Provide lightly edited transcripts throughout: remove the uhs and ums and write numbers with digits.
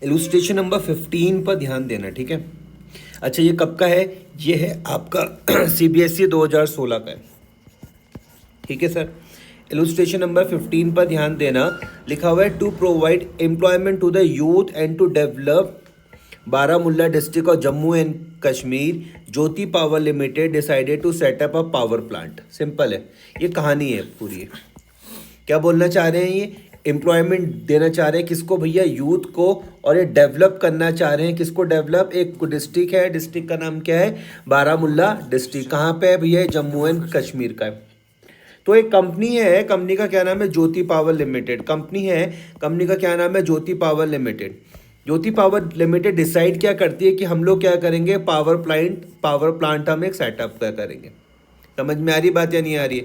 Illustration number 15 पर ध्यान देना, ठीक है। अच्छा, ये कब का है? ये है आपका सीबीएसई 2016 का है, ठीक है सर। इलुस्ट्रेशन नंबर 15 पर ध्यान देना, लिखा हुआ है to provide employment to the youth and to develop Baramulla district और Jammu and Kashmir, Jyoti power limited decided to set up a power plant. Simple है, ये कहानी है पूरी है। क्या बोलना चाह रहे हैं? ये एम्प्लॉयमेंट देना चाह रहे हैं किसको भैया? यूथ को। और ये डेवलप करना चाह रहे हैं किसको डेवलप? एक डिस्ट्रिक्ट है, डिस्ट्रिक्ट का नाम क्या है? बारामुल्ला डिस्ट्रिक्ट। कहाँ पे है भैया? जम्मू एंड कश्मीर का है। तो एक कंपनी है, कंपनी का क्या नाम है? ज्योति पावर लिमिटेड। कंपनी है, कंपनी का क्या नाम है? ज्योति पावर लिमिटेड। ज्योति पावर लिमिटेड डिसाइड क्या करती है कि हम लोग क्या करेंगे? पावर प्लांट हम एक सेटअप करेंगे। समझ में आ रही बात या नहीं आ रही है?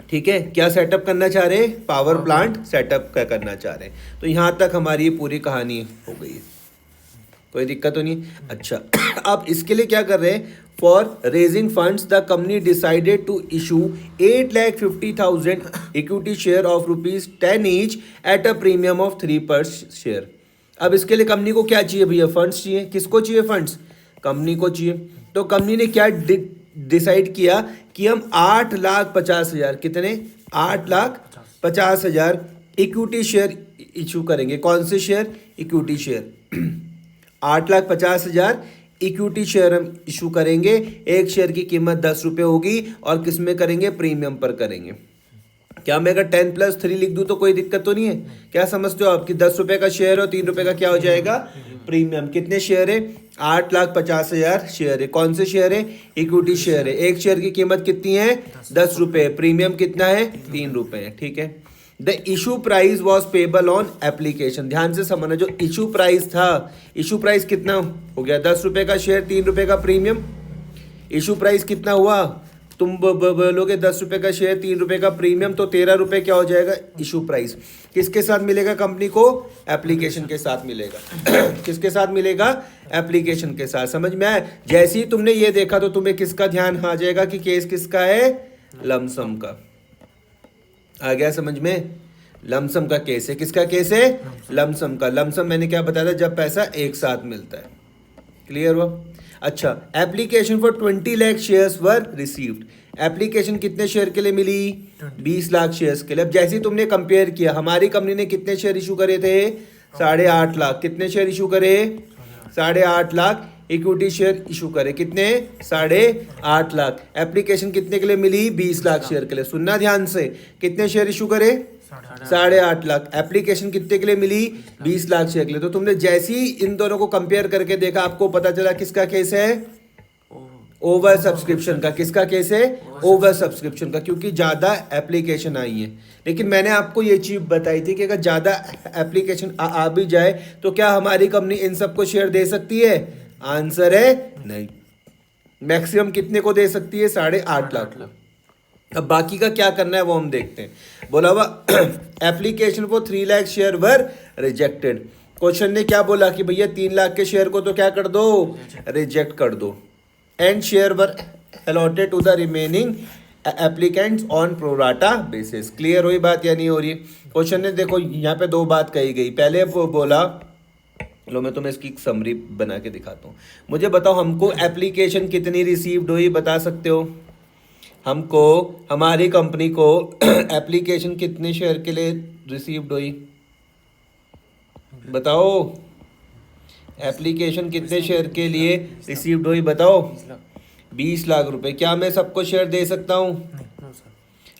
ठीक है, क्या सेटअप करना चाह रहे हैं? पावर प्लांट सेटअप करना चाह रहे हैं। तो यहाँ तक हमारी ये पूरी कहानी हो गई है, कोई दिक्कत तो नहीं। अच्छा, आप इसके लिए क्या कर रहे हैं? For raising funds the company decided to issue 8,50,000 equity share of ₹10 each at a premium of 3 per share. अब इसके लिए कंपनी को क्या चाहिए भैया? फंड्स चाहिए। किसको चाहिए फंड्स? कंपनी को चाहिए। तो कंपनी ने क्या डिसाइड किया कि हम 8,50,000, कितने? 8,50,000 इक्विटी शेयर इशू करेंगे। कौन से share? Equity share. 8,50,000 equity share हम इशू करेंगे। एक शेयर की कीमत 10 रुपये होगी और किस में करेंगे? प्रीमियम पर करेंगे। क्या मैं अगर 10+3 लिख दूं तो कोई दिक्कत तो नहीं है? क्या समझते हो आपकी? 10 रुपये का शेयर और 3 रुपये का क्या हो जाएगा? प्रीमियम। कितने शेयर है? 8,50,000 शेयर है। कौन से शेयर है? इक्विटी शेयर है। एक शेयर की कीमत कितनी है? 10 रुपये। प्रीमियम कितना है? 3 रुपये। ठीक है। The issue price was payable on application. ध्यान से समझना, जो इशू प्राइस था, इशू प्राइस कितना हो गया? 10 रुपये का शेयर, 3 रुपये का प्रीमियम। इशू प्राइस कितना हुआ? तुम बोलोगे 10 रुपये का शेयर, 3 रुपये का प्रीमियम, तो 13 रुपये क्या हो जाएगा? Issue price. किसके साथ मिलेगा कंपनी को? एप्लीकेशन के साथ मिलेगा। किसके साथ मिलेगा? एप्लीकेशन के साथ। समझ में आया? जैसे ही तुमने ये देखा तो तुम्हें किसका ध्यान आ जाएगा कि केस किसका है? लमसम का। आ गया समझ में? लमसम का केस है। किसका केस है? लमसम का। लमसम मैंने क्या बताया था? जब पैसा एक साथ मिलता है। क्लियर हुआ? अच्छा, application for 20 lakh shares were received. Application कितने शेयर के लिए मिली? 20 लाख शेयर्स के लिए। अब जैसे ही तुमने कंपेयर किया, हमारी कंपनी ने कितने शेयर इशू करे थे? 8.5 लाख। कितने शेयर इशू करे? 8.5 लाख इक्विटी शेयर इशू करे। कितने? 8.5 लाख। एप्लीकेशन कितने के लिए मिली? 20 लाख शेयर के लिए। सुनना ध्यान से, कितने शेयर इशू करे? 8.5 लाख। एप्लीकेशन कितने के लिए मिली? 20 लाख शेयर के लिए। तो तुमने जैसे ही इन दोनों को कंपेयर करके देखा, आपको पता चला किसका केस है? ओवर सब्सक्रिप्शन का। किसका केस है? ओवर सब्सक्रिप्शन का, क्योंकि ज्यादा एप्लीकेशन आई है। लेकिन मैंने आपको ये चीज बताई थी कि अगर ज्यादा एप्लीकेशन आ भी जाए तो क्या हमारी कंपनी इन सबको शेयर दे सकती है? आंसर है नहीं। मैक्सिमम कितने को दे सकती है? 8.5 लाख को। अब बाकी का क्या करना है वो हम देखते हैं। बोला हुआ application for 3 lakh share were rejected. Question ने क्या बोला कि भैया 3 लाख के शेयर को तो क्या कर दो? रिजेक्ट कर दो। And share were allotted to the remaining applicants on pro rata basis. Clear हुई बात या नहीं हो रही है? क्वेश्चन ने देखो यहाँ पे 2 बात कही गई। पहले वो बोला, लो मैं तुम्हें इसकी समरी बना के दिखाता हूँ। मुझे बताओ, हमको एप्लीकेशन कितनी रिसीव्ड हुई? बता सकते हो? हमको, हमारी कंपनी को एप्लीकेशन कितने शेयर के लिए रिसीव्ड हुई? बताओ, एप्लीकेशन कितने शेयर के लिए रिसीव्ड हुई? बताओ। 20 लाख रुपए। क्या मैं सबको शेयर दे सकता हूँ?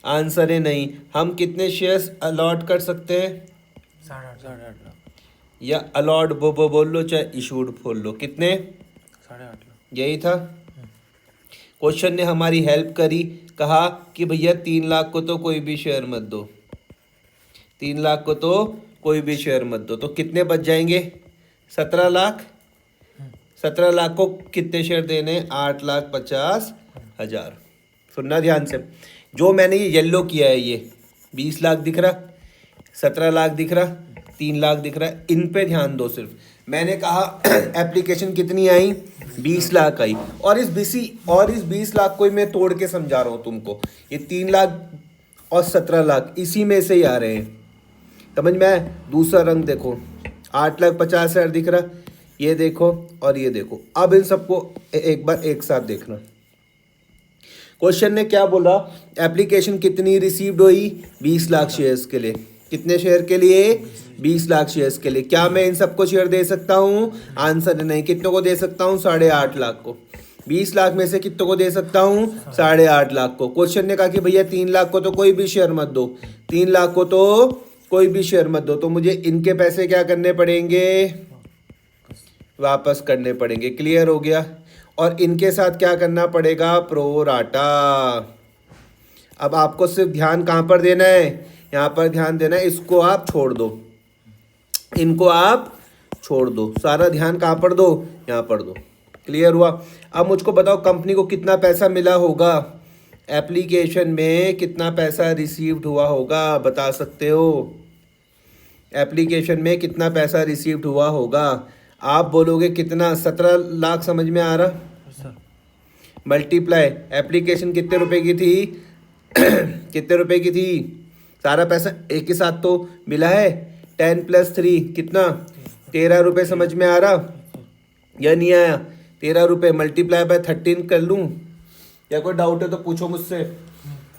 आंसर है नहीं। हम कितने शेयर्स अलॉट कर सकते हैं? 8.5 लाख। या अलॉट बोल लो, चाहे इशूड बोल लो। कितने? 8.5 लाख। यही था। क्वेश्चन ने हमारी हेल्प करी, कहा कि भैया 3 लाख को तो कोई भी शेयर मत दो। 3 लाख को तो कोई भी शेयर मत दो। तो कितने बच जाएंगे? 17 लाख। 17 लाख को कितने शेयर देने? 8,50,000। सुनना ध्यान से, जो मैंने ये येलो किया है, ये 20 लाख दिख रहा, 17 लाख दिख रहा, 3 लाख दिख रहा है, इन पे ध्यान दो सिर्फ। मैंने कहा एप्लीकेशन कितनी आई? 20 लाख आई। और इस 20 लाख को ही मैं तोड़ के समझा रहा हूँ तुमको। ये 3 लाख और 17 लाख इसी में से ही आ रहे हैं। समझ में आया? दूसरा रंग देखो, 8,50,000 दिख रहा, ये देखो और ये देखो। अब इन सबको एक बार एक साथ देखना। क्वेश्चन ने क्या बोला, एप्लीकेशन कितनी रिसीव्ड हुई, 20 लाख शेयर्स के लिए। कितने शेयर के लिए, 20 लाख शेयर्स के लिए। क्या मैं इन सबको शेयर दे सकता हूँ, आंसर नहीं। कितनों को दे सकता हूँ, 8.5 लाख को। 20 लाख में से कितनों को दे सकता हूँ, 8.5 लाख को। क्वेश्चन ने कहा कि भैया 3 लाख को तो कोई भी शेयर मत दो, 3 लाख को तो कोई भी शेयर मत दो, तो मुझे इनके पैसे क्या करने पड़ेंगे, वापस करने पड़ेंगे। क्लियर हो गया। और इनके साथ क्या करना पड़ेगा, प्रो राटा। अब आपको सिर्फ ध्यान कहाँ पर देना है, यहाँ पर ध्यान देना है। इसको आप छोड़ दो, इनको आप छोड़ दो, सारा ध्यान कहाँ पर दो, यहाँ पर दो। क्लियर हुआ। अब मुझको बताओ कंपनी को कितना पैसा मिला होगा, एप्लीकेशन में कितना पैसा रिसीव्ड हुआ होगा, बता सकते हो। एप्लीकेशन में कितना पैसा रिसीव्ड हुआ होगा, आप बोलोगे कितना, 17 लाख, समझ में आ रहा। सर मल्टीप्लाई, एप्लीकेशन कितने रुपए की थी कितने रुपए की थी, सारा पैसा एक ही साथ तो मिला है। 10 + 3 कितना, 13 रुपये। समझ में आ रहा या नहीं आया, 13 रुपये मल्टीप्लाई बाय 13 कर लूँ, या कोई डाउट है तो पूछो मुझसे,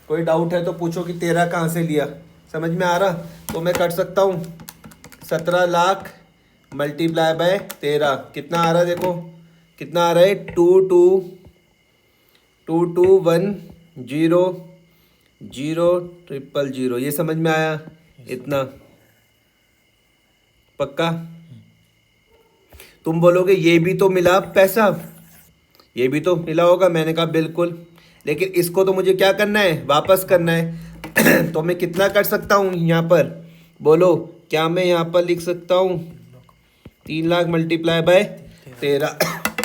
कोई डाउट है तो पूछो कि 13 कहाँ से लिया। समझ में आ रहा, तो मैं कर सकता हूँ 17 लाख मल्टीप्लाई बाय 13 कितना आ रहा है, देखो कितना आ रहा है, 2221000000। ये समझ में आया, इतना पक्का। तुम बोलोगे ये भी तो मिला पैसा, ये भी तो मिला होगा, मैंने कहा बिल्कुल, लेकिन इसको तो मुझे क्या करना है, वापस करना है। तो मैं कितना कर सकता हूँ यहाँ पर, बोलो, क्या मैं यहाँ पर लिख सकता हूँ 3 लाख मल्टीप्लाई बाय 13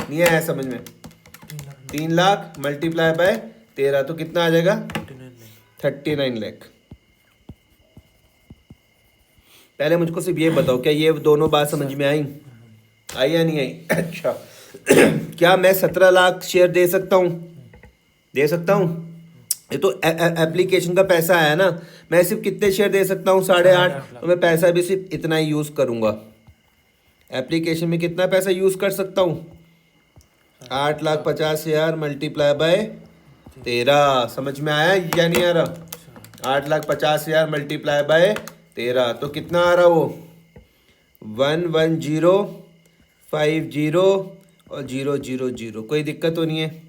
नहीं आया समझ में, 3 लाख मल्टीप्लाई बाय 13 तो कितना आ जाएगा, 39 लाख। पहले मुझको सिर्फ ये बताओ, क्या ये दोनों बात समझ में आई, आई या नहीं आई। अच्छा क्या मैं 17 लाख शेयर दे सकता हूँ, दे सकता हूँ। ये तो एप्लीकेशन का पैसा आया ना, मैं सिर्फ कितने शेयर दे सकता हूँ, 8.5। तो मैं पैसा भी सिर्फ इतना ही यूज़ करूँगा। एप्लीकेशन में कितना पैसा यूज़ कर सकता हूँ, 8,50,000 मल्टीप्लाई बाय 13। समझ में आया या नहीं आ रहा, 8,50,000 मल्टीप्लाई बाय 13 तो कितना आ रहा वो, 11050 और 000। कोई दिक्कत तो नहीं है,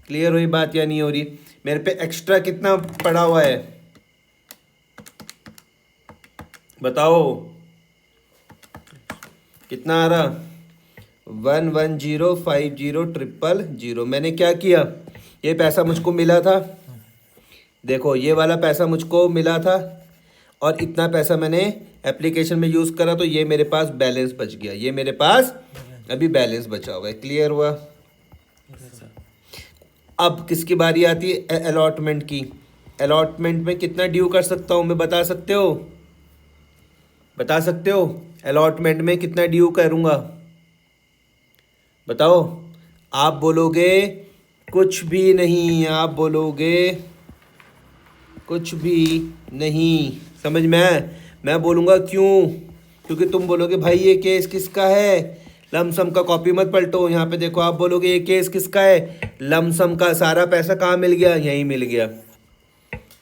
क्लियर हुई बात या नहीं हो रही। मेरे पे एक्स्ट्रा कितना पड़ा हुआ है बताओ, कितना आ रहा, 110500000। मैंने क्या किया, ये पैसा मुझको मिला था, देखो ये वाला पैसा मुझको मिला था, और इतना पैसा मैंने एप्लीकेशन में यूज़ करा, तो ये मेरे पास बैलेंस बच गया, ये मेरे पास अभी बैलेंस बचा हुआ है। क्लियर हुआ। अब किसकी बारी आती है, अलॉटमेंट की। अलॉटमेंट में कितना ड्यू कर सकता हूँ मैं, बता सकते हो, बता सकते हो अलॉटमेंट में कितना ड्यू करूँगा, बताओ। आप बोलोगे कुछ भी नहीं, आप बोलोगे कुछ भी नहीं, समझ में आया। मैं बोलूँगा क्यों, क्योंकि तुम बोलोगे भाई ये केस किसका है, लमसम का। कॉपी मत पलटो, यहाँ पे देखो, आप बोलोगे ये केस किसका है, लमसम का। सारा पैसा कहाँ मिल गया, यहीं मिल गया।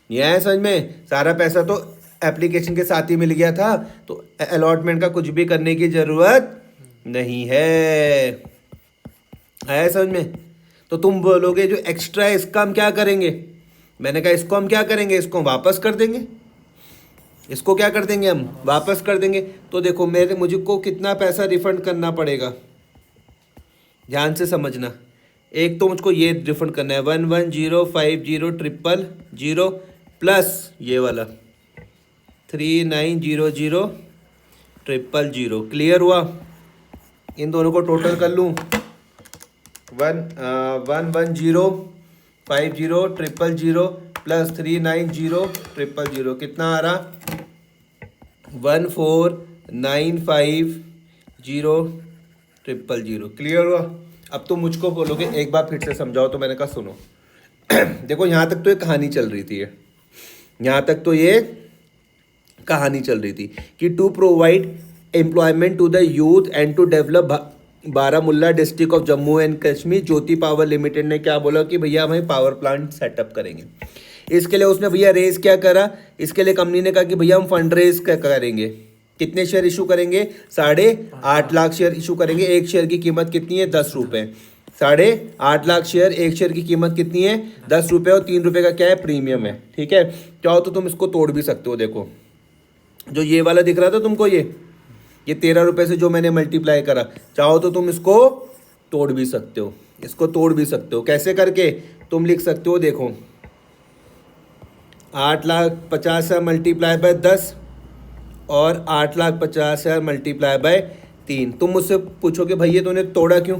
ये है समझ में, सारा पैसा तो एप्लीकेशन के साथ ही मिल गया था, तो अलॉटमेंट का कुछ भी करने की ज़रूरत नहीं है। आया समझ में। तो तुम बोलोगे जो एक्स्ट्रा है इसका हम क्या करेंगे, मैंने कहा इसको हम क्या करेंगे, इसको वापस कर देंगे, इसको क्या कर देंगे, हम वापस कर देंगे। तो देखो मुझको कितना पैसा रिफंड करना पड़ेगा, ध्यान से समझना। एक तो मुझको ये रिफंड करना है 110500000 प्लस ये वाला 39000000। क्लियर हुआ। इन दोनों को टोटल कर लूँ, 110500000 प्लस 390000 कितना आ रहा, 1495000। क्लियर हुआ। अब तो मुझको बोलोगे एक बार फिर से समझाओ, तो मैंने कहा सुनो। देखो यहाँ तक तो ये कहानी चल रही थी, यहाँ तक तो ये कहानी चल रही थी कि to provide employment to the youth and to develop Baramulla district of Jammu and Kashmir. Jyoti power Limited ने क्या बोला कि भैया हम पावर प्लांट सेटअप करेंगे। इसके लिए उसने भैया रेस क्या करा, इसके लिए कंपनी ने कहा कि भैया हम फंड रेस करेंगे। कितने शेयर इशू करेंगे? 8.5 लाख शेयर इशू करेंगे। एक शेयर की कीमत कितनी है? 10 रुपये। 8.5 लाख शेयर, एक शेयर की कीमत कितनी है? 10 रुपये, और 3 रुपये का क्या है? प्रीमियम है। ठीक है, चाहो तो तुम इसको तोड़ भी सकते हो। देखो जो ये वाला दिख रहा था तुमको, ये 13 रुपये से जो मैंने मल्टीप्लाई करा, चाहो तो तुम इसको तोड़ भी सकते हो। इसको तोड़ भी सकते हो। कैसे करके? तुम लिख सकते हो, देखो 8,50,000 मल्टीप्लाई बाय 10 और 8,50,000 मल्टीप्लाई बाय 3। तुम मुझसे पूछोगे भैया तूने तोड़ा क्यों?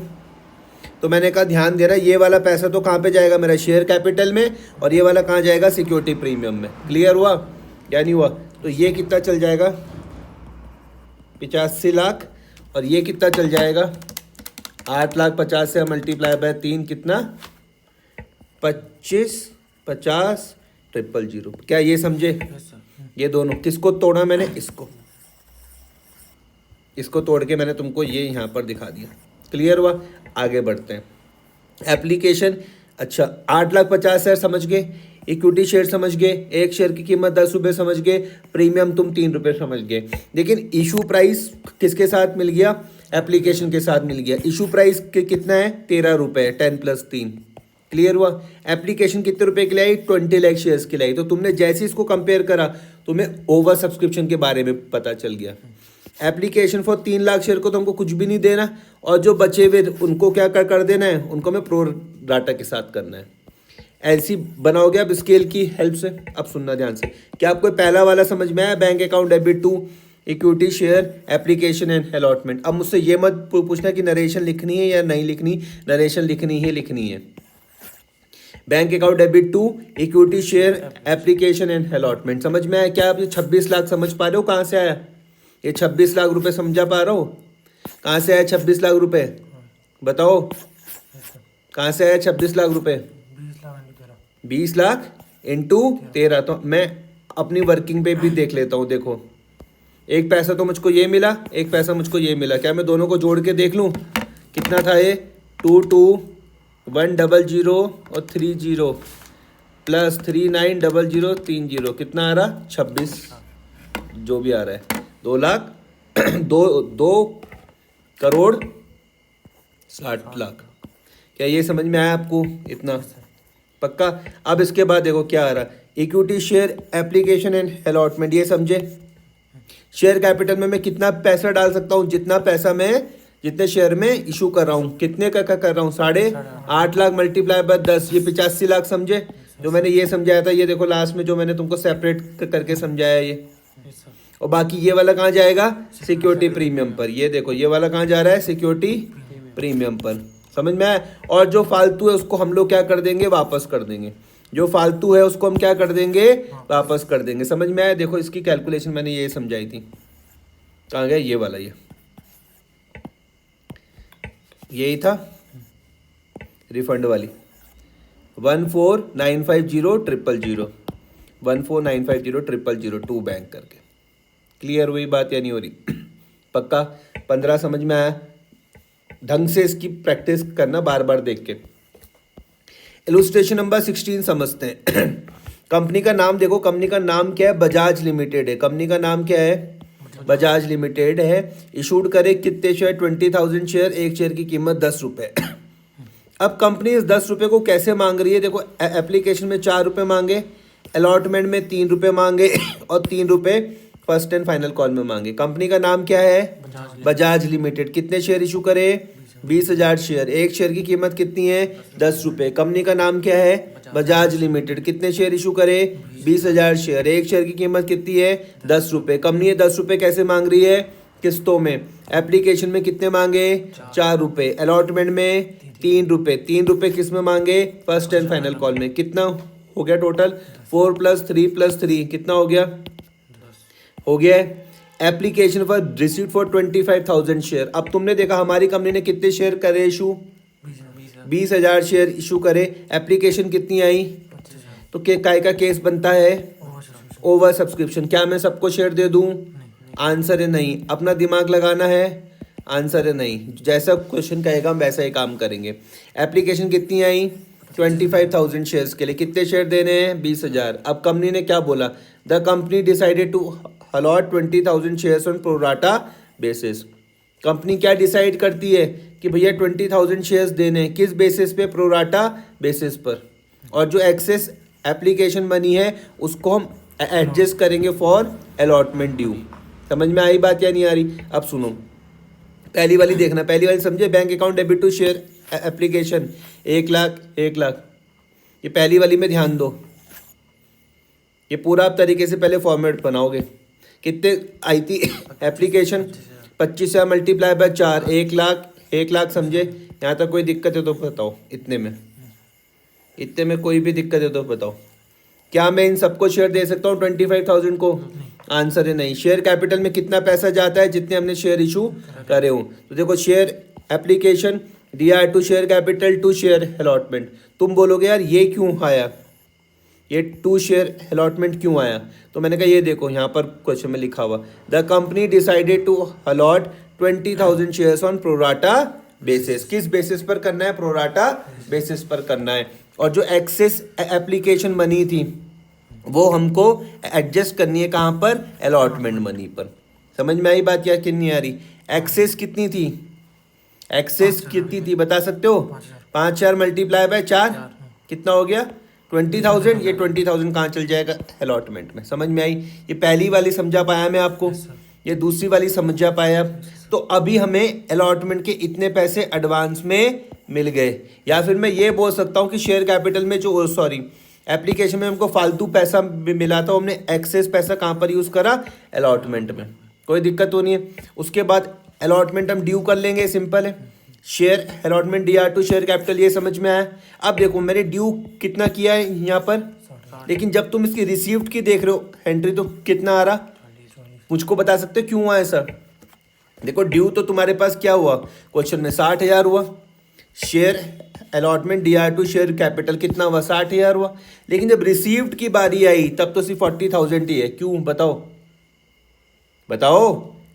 तो मैंने कहा ध्यान देना, ये वाला पैसा तो कहाँ पे जाएगा? मेरा शेयर कैपिटल में, और ये वाला कहाँ जाएगा? सिक्योरिटी प्रीमियम में। क्लियर हुआ या नहीं हुआ? तो ये कितना चल जाएगा? 85 लाख। और ये कितना चल जाएगा? 8,50,000 मल्टीप्लाई बाय 3 कितना? 25, 50, 000। क्या ये समझे? Yes sir. ये दोनों किसको तोड़ा मैंने? इसको तोड़ के मैंने तुमको ये यहाँ पर दिखा दिया। क्लियर हुआ? आगे बढ़ते हैं। एप्लीकेशन, अच्छा 8,50,000 समझ गए, इक्विटी शेयर समझ गए, एक शेयर की कीमत 10 रुपये समझ गए, प्रीमियम तुम 3 रुपये समझ गए। लेकिन इशू प्राइस किसके साथ मिल गया? एप्लीकेशन के साथ मिल गया। इशू प्राइस कितना है? 13 रुपये, 10 + 3। क्लियर हुआ? एप्लीकेशन कितने रुपए की लाई? 20 लाख शेयर्स की लाई। तो तुमने जैसे इसको कंपेयर करा, तुम्हें ओवर सब्सक्रिप्शन के बारे में पता चल गया। एप्लीकेशन फॉर 3 लाख शेयर को तुमको कुछ भी नहीं देना, और जो बचे हुए उनको क्या कर देना है? उनको मैं प्रो डाटा के साथ करना है। एलसी बनाओगे आप स्केल की हेल्प से। अब सुनना ध्यान से, क्या आपको पहला वाला समझ में आया? Bank account debit to equity share, application and allotment. अब मुझसे ये मत पूछना कि नरेशन लिखनी है या नहीं लिखनी। नरेशन लिखनी है। Bank account debit to equity share, application and allotment. समझ में आया? क्या आप ये 26 लाख समझ पा रहे हो? कहाँ से आया ये 26 लाख रुपए? समझा पा रहे हो? कहाँ से आया 26 लाख रुपए? बताओ कहाँ से आया 26 लाख रुपए? 20 लाख इंटू 13। तो मैं अपनी वर्किंग पे भी देख लेता हूँ। देखो एक पैसा तो मुझको ये मिला, एक पैसा मुझको ये मिला। क्या मैं दोनों को जोड़ के देख लूँ कितना था ये? 22,100 और 30 प्लस 39,00 30। कितना आ रहा? 26। जो भी आ रहा है 2 लाख 2,60,00,000। क्या ये समझ में आया आपको? इतना पक्का? अब इसके बाद देखो क्या आ रहा है? Equity share, application and allotment. ये समझे? शेयर कैपिटल में मैं कितना पैसा डाल सकता हूँ? जितना पैसा मैं जितने शेयर में इशू कर रहा हूँ। कितने का कर रहा हूँ? 8.5 लाख मल्टीप्लाई बाय 10, ये 85 लाख। समझे? जो मैंने ये समझाया था, ये देखो लास्ट में जो मैंने तुमको सेपरेट करके समझाया ये। और बाकी ये वाला कहाँ जाएगा? सिक्योरिटी प्रीमियम पर। ये देखो ये वाला कहाँ जा रहा है? सिक्योरिटी प्रीमियम पर। समझ में आया? और जो फालतू है उसको हम लोग क्या कर देंगे? वापस कर देंगे। जो फालतू है उसको हम क्या कर देंगे? वापस कर देंगे। समझ में आया? देखो इसकी कैलकुलेशन मैंने ये समझाई थी। कहाँ गया ये वाला? यही था रिफंड वाली 14950 14950 टू बैंक करके। क्लियर हुई बात या नहीं हो रही? पक्का? 15 समझ में आया? ढंग से इसकी प्रैक्टिस करना, बार बार देख के। इलुस्ट्रेशन नंबर 16 समझते हैं। कंपनी का नाम देखो, कंपनी का नाम क्या है? बजाज लिमिटेड है। कंपनी का नाम क्या है? बजाज लिमिटेड है। इशूड करे कितने शेयर? 20,000 शेयर, एक शेयर की कीमत 10 रुपये। अब कंपनी इस 10 रुपये को कैसे मांग रही है? देखो एप्लीकेशन में 4 रुपये मांगे, अलॉटमेंट में 3 रुपये मांगे, और 3 रुपये फर्स्ट एंड फाइनल कॉल में मांगे। कंपनी का नाम क्या है? बजाज लिमिटेड। कितने शेयर इशू करे? 20,000 शेयर। एक शेयर की कीमत कितनी है? 10 रुपये। कंपनी का नाम क्या है? बजाज लिमिटेड। कितने शेयर इशू करे? 20,000 शेयर। एक शेयर की कीमत कितनी है? 10 रुपये। कंपनी ये 10 रुपये कैसे मांग रही है? किस्तों में। एप्लीकेशन में कितने मांगे? 4 रुपये। अलॉटमेंट में 3 रुपये। 3 रुपये किस में मांगे? फर्स्ट एंड फाइनल कॉल में। कितना हो गया टोटल? 4 + 3 + 3 कितना हो गया? हो गया है। Application for receipt for 25,000 share. अब तुमने देखा हमारी कंपनी ने कितने शेयर करे इशू? 20,000 शेयर इशू करे। एप्लीकेशन कितनी आई? तो काय का केस बनता है? Over subscription. क्या मैं सबको शेयर दे दूं? आंसर है नहीं। अपना दिमाग लगाना है, आंसर है नहीं। जैसा क्वेश्चन कहेगा हम वैसा ही काम करेंगे। एप्लीकेशन कितनी आई? 25,000 शेयर्स के लिए। कितने शेयर देने हैं? 20,000। अब कंपनी ने क्या बोला? The company decided to allot 20,000 shares on pro rata basis. Company क्या डिसाइड करती है कि भैया 20,000 शेयर्स देने हैं। किस बेसिस पे? प्रोराटा बेसिस पर। और जो एक्सेस एप्लीकेशन मनी है उसको हम एडजस्ट करेंगे फॉर अलॉटमेंट ड्यू। समझ में आई बात या नहीं आ रही? अब सुनो, पहली वाली देखना, पहली वाली समझे? Bank account debit to share application 1,00,000 1,00,000। ये पहली वाली में ध्यान दो, ये पूरा आप तरीके से पहले फॉर्मेट बनाओगे। कितने आई थी एप्लीकेशन? 25,000 मल्टीप्लाई बाय 4, 1,00,000 1,00,000 समझे? यहाँ तक कोई दिक्कत है तो बताओ। इतने में कोई भी दिक्कत है तो बताओ। क्या मैं इन सबको शेयर दे सकता हूँ 25,000 को? आंसर है नहीं। शेयर कैपिटल में कितना पैसा जाता है? जितने हमने शेयर इशू करे हों। तो देखो, share application DR to share capital to share allotment. तुम बोलोगे यार ये क्यों आया, ये टू शेयर अलॉटमेंट क्यों आया? तो मैंने कहा ये देखो यहाँ पर क्वेश्चन में लिखा हुआ, the company decided to allot 20,000 shares on pro rata basis. किस बेसिस पर करना है? प्रोराटा बेसिस पर करना है। और जो एक्सेस एप्लीकेशन मनी थी वो हमको एडजस्ट करनी है कहाँ पर? अलॉटमेंट मनी पर। समझ में आई बात या कि नहीं आ रही? एक्सेस कितनी थी? एक्सेस कितनी थी बता सकते हो? 5,000 मल्टीप्लाई बाय 4 कितना हो गया? 20,000। ये 20,000 कहाँ चल जाएगा? अलॉटमेंट में। समझ में आई? ये पहली वाली समझा पाया मैं आपको, ये दूसरी वाली समझा पाया। तो अभी हमें अलॉटमेंट के इतने पैसे एडवांस में मिल गए। या फिर मैं ये बोल सकता हूँ कि शेयर कैपिटल में जो एप्लीकेशन में हमको फालतू पैसा मिला था, हमने एक्सेस पैसा कहाँ पर यूज़ करा? अलॉटमेंट में। कोई दिक्कत तो नहीं है। उसके बाद अलॉटमेंट हम ड्यू कर लेंगे, सिंपल है। Share allotment DR to share capital, ये समझ में आया? अब देखो मैंने ड्यू कितना किया है यहाँ पर, लेकिन जब तुम इसकी रिसीव्ड की देख रहे हो एंट्री तो कितना आ रहा? मुझको बता सकते हो क्यों आया सर? देखो ड्यू तो तुम्हारे पास क्या हुआ क्वेश्चन में? 60,000 हुआ। Share allotment DR to share capital कितना हुआ? 60,000 हुआ। लेकिन जब रिसीव्ड की बारी आई तब तो सिर्फ 40,000 ही है। क्यों बताओ?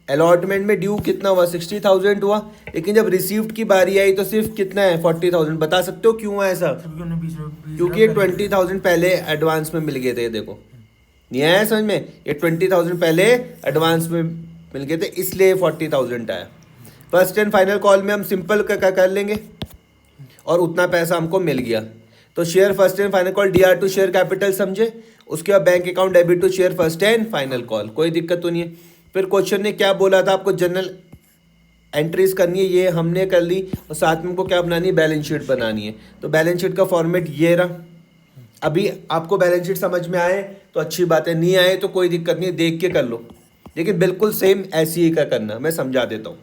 अलॉटमेंट में ड्यू कितना हुआ? 60,000 हुआ। लेकिन जब रिसीव्ड की बारी आई तो सिर्फ कितना है? 40,000। बता सकते हो क्यों है ऐसा? क्योंकि ये 20,000 पहले एडवांस में मिल गए थे। देखो नहीं आया समझ में? ये 20,000 पहले एडवांस में मिल गए थे, इसलिए 40,000 आया। फर्स्ट एंड फाइनल कॉल में हम सिंपल कर लेंगे और उतना पैसा हमको मिल गया। तो share first and final call DR to share capital समझे? उसके बाद bank account debit to share first and final call. कोई दिक्कत तो नहीं है। फिर क्वेश्चन ने क्या बोला था? आपको जनरल एंट्रीज करनी है, ये हमने कर ली। और साथ में हमको क्या बनानी है? बैलेंस शीट बनानी है। तो बैलेंस शीट का फॉर्मेट ये रहा। अभी आपको बैलेंस शीट समझ में आए तो अच्छी बात है, नहीं आए तो कोई दिक्कत नहीं है, देख के कर लो। लेकिन बिल्कुल सेम ऐसी ही का करना, मैं समझा देता हूँ।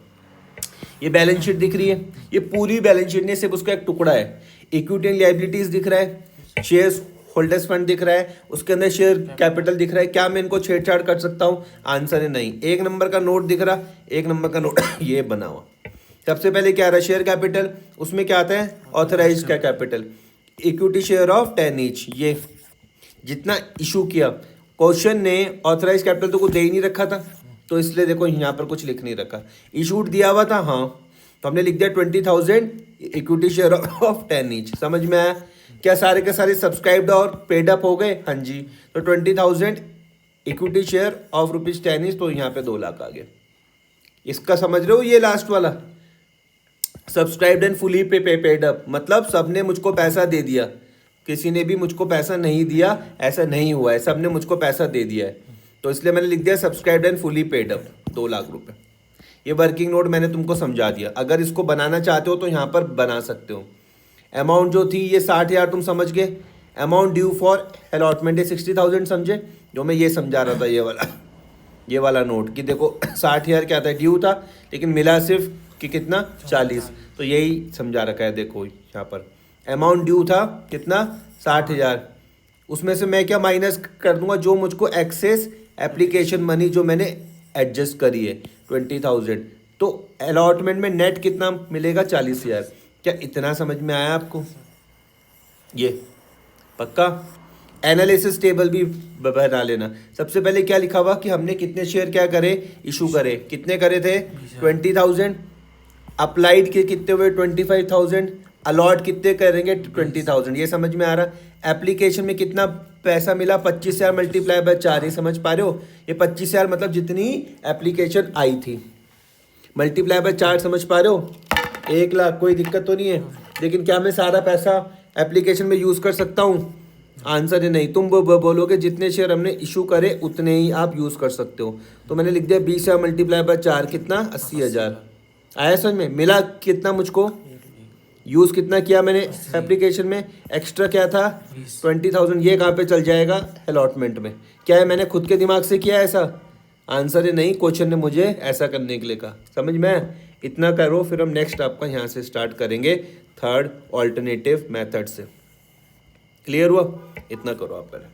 ये बैलेंस शीट दिख रही है, ये पूरी बैलेंस शीट नहीं, सिर्फ उसका एक टुकड़ा है। इक्विटी एंड लायबिलिटीज दिख रहा है, शेयर्स होल्डर्स फंड दिख रहा है, उसके अंदर शेयर कैपिटल दिख रहा है। क्या मैं इनको छेड़छाड़ कर सकता हूँ? आंसर है नहीं। 1 नंबर का नोट दिख रहा, 1 नंबर का नोट ये बना हुआ। सबसे पहले क्या आ रहा है? Share capital. उसमें क्या आता है? ऑथराइज का capital. Equity share of 10 each, ये जितना इशू किया। क्वेश्चन ने ऑथराइज कैपिटल तो कुछ दे ही नहीं रखा था, तो इसलिए देखो यहाँ पर कुछ लिख नहीं रखा। इशूड दिया हुआ था, हाँ, तो हमने लिख दिया 20,000 इक्विटी शेयर ऑफ 10 ईच। समझ में आया? क्या सारे के सारे सब्सक्राइब्ड और पेड अप हो गए? हाँ जी। तो 20,000 इक्विटी शेयर ऑफ ₹10 ईच, तो यहाँ पे 2 लाख आ गए। इसका समझ रहे हो? ये लास्ट वाला subscribed and fully paid up, मतलब सबने मुझको पैसा दे दिया, किसी ने भी मुझको पैसा नहीं दिया ऐसा नहीं हुआ है, सबने मुझको पैसा दे दिया है। तो इसलिए मैंने लिख दिया subscribed and fully paid up 2 lakh रुपए। ये वर्किंग नोट मैंने तुमको समझा दिया। अगर इसको बनाना चाहते हो तो यहाँ पर बना सकते हो। अमाउंट जो थी ये 60,000 तुम समझ गए। अमाउंट ड्यू फॉर अलॉटमेंट है 60,000 समझे? जो मैं ये समझा रहा था ये वाला नोट कि देखो 60,000 क्या था? ड्यू था, लेकिन मिला सिर्फ कि कितना? 40। तो यही समझा रखा है। देखो यहाँ पर अमाउंट ड्यू था कितना? 60,000। उसमें से मैं क्या माइनस कर दूंगा? जो मुझको एक्सेस एप्लीकेशन मनी जो मैंने एडजस्ट करी है 20,000। तो अलॉटमेंट में नेट कितना मिलेगा? 40,000। क्या इतना समझ में आया आपको? ये पक्का? एनालिसिस टेबल भी बना लेना। सबसे पहले क्या लिखा हुआ कि हमने कितने शेयर क्या करे, इशू करे। कितने करे थे? 20,000। अप्लाइड के कितने हुए? 25,000। अलॉट कितने करेंगे? 20,000। ये समझ में आ रहा? एप्लीकेशन में कितना पैसा मिला? 25,000 मल्टीप्लाई बाय 4। ये समझ पा रहे हो? ये 25,000 मतलब जितनी एप्लीकेशन आई थी, मल्टीप्लाई बाय 4। समझ पा रहे हो? 1 लाख। कोई दिक्कत तो नहीं है? लेकिन क्या मैं सारा पैसा एप्लीकेशन में यूज़ कर सकता हूँ? आंसर है नहीं। तुम बोलोगे जितने शेयर हमने इशू करे उतने ही आप यूज़ कर सकते हो। तो मैंने लिख दिया 20,000 मल्टीप्लाई बाय 4 कितना? 80,000। आया समझ में? मिला कितना मुझको? यूज़ कितना किया मैंने एप्लीकेशन में? एक्स्ट्रा क्या था? 20,000। ये कहाँ पे चल जाएगा? अलॉटमेंट में। क्या है, मैंने खुद के दिमाग से किया ऐसा? आंसर है नहीं, क्वेश्चन ने मुझे ऐसा करने के लिए कहा। समझ में? इतना करो, फिर हम नेक्स्ट आपका यहाँ से स्टार्ट करेंगे थर्ड ऑल्टरनेटिव मेथड से। क्लियर हुआ? इतना करो आप पहले।